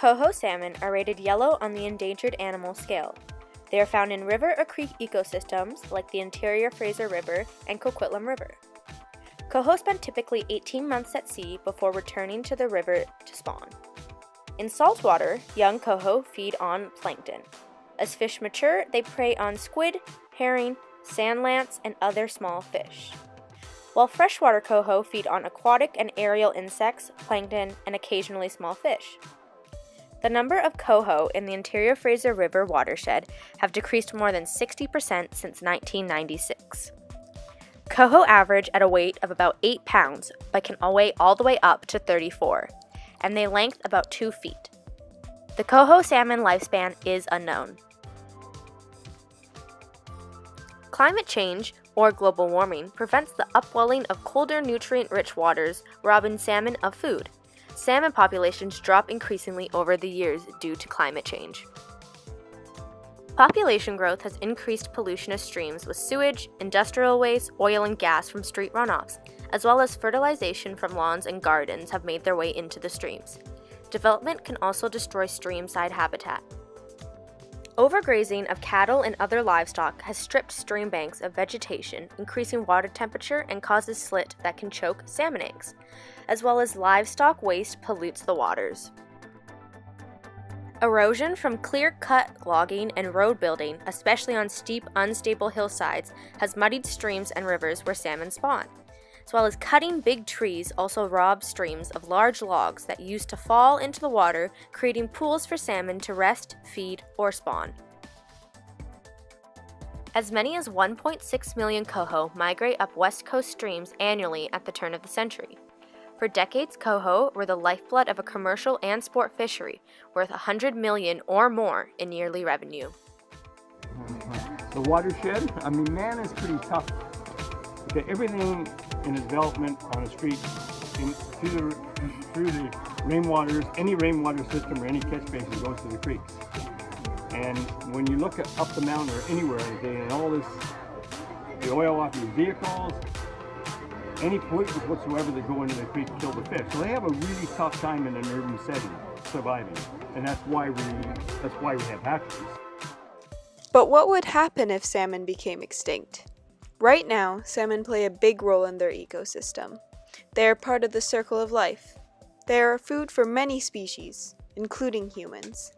Coho salmon are rated yellow on the endangered animal scale. They are found in river or creek ecosystems like the interior Fraser River and Coquitlam River. Coho spend typically 18 months at sea before returning to the river to spawn. In saltwater, young coho feed on plankton. As fish mature, they prey on squid, herring, sand lance, and other small fish. While freshwater coho feed on aquatic and aerial insects, plankton, and occasionally small fish. The number of coho in the interior Fraser River watershed have decreased more than 60% since 1996. Coho average at a weight of about 8 pounds, but can weigh all the way up to 34, and they length about 2 feet. The coho salmon lifespan is unknown. Climate change, or global warming, prevents the upwelling of colder, nutrient-rich waters, robbing salmon of food. Salmon populations drop increasingly over the years due to climate change. Population growth has increased pollution of streams with sewage, industrial waste, oil and gas from street runoffs, as well as fertilization from lawns and gardens have made their way into the streams. Development can also destroy streamside habitat. Overgrazing of cattle and other livestock has stripped stream banks of vegetation, increasing water temperature and causes slit that can choke salmon eggs, as well as livestock waste pollutes the waters. Erosion from clear-cut logging and road building, especially on steep, unstable hillsides, has muddied streams and rivers where salmon spawn, as well as cutting big trees also rob streams of large logs that used to fall into the water, creating pools for salmon to rest, feed, or spawn. As many as 1.6 million coho migrate up West Coast streams annually at the turn of the century. For decades, coho were the lifeblood of a commercial and sport fishery, worth $100 million or more in yearly revenue. The watershed, man is pretty tough. Okay, everything in development on a street, through the rainwaters, any rainwater system or any catch basin goes to the creeks. And when you look up the mountain or anywhere, and all this, the oil off your vehicles, any pollutants whatsoever that go into the creek kill the fish. So they have a really tough time in an urban setting surviving, and that's why we have hatcheries. But what would happen if salmon became extinct? Right now, salmon play a big role in their ecosystem. They are part of the circle of life. They are food for many species, including humans.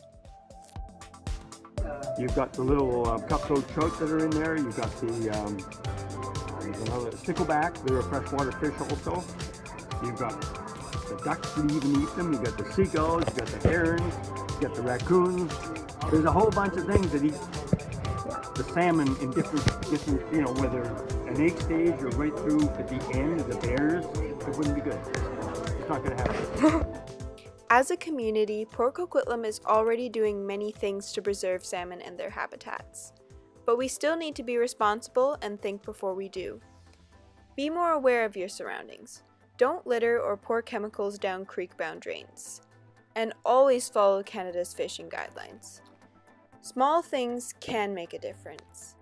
You've got the little cutthroat trout that are in there. You've got the stickleback, they're a freshwater fish also. You've got the ducks that even eat them. You've got the seagulls, you've got the herons, you've got the raccoons. There's a whole bunch of things that eat the salmon in different, whether an egg stage or right through at the end of the bears. It wouldn't be good. It's not going to happen. As a community, Port Coquitlam is already doing many things to preserve salmon and their habitats. But we still need to be responsible and think before we do. Be more aware of your surroundings. Don't litter or pour chemicals down creek-bound drains. And always follow Canada's fishing guidelines. Small things can make a difference.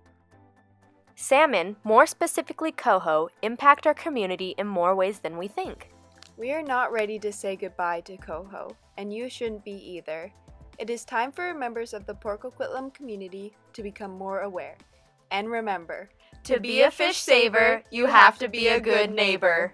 Salmon, more specifically coho, impact our community in more ways than we think. We are not ready to say goodbye to coho, and you shouldn't be either. It is time for members of the Port Coquitlam community to become more aware. And remember, to be a fish saver, you have to be a good neighbor.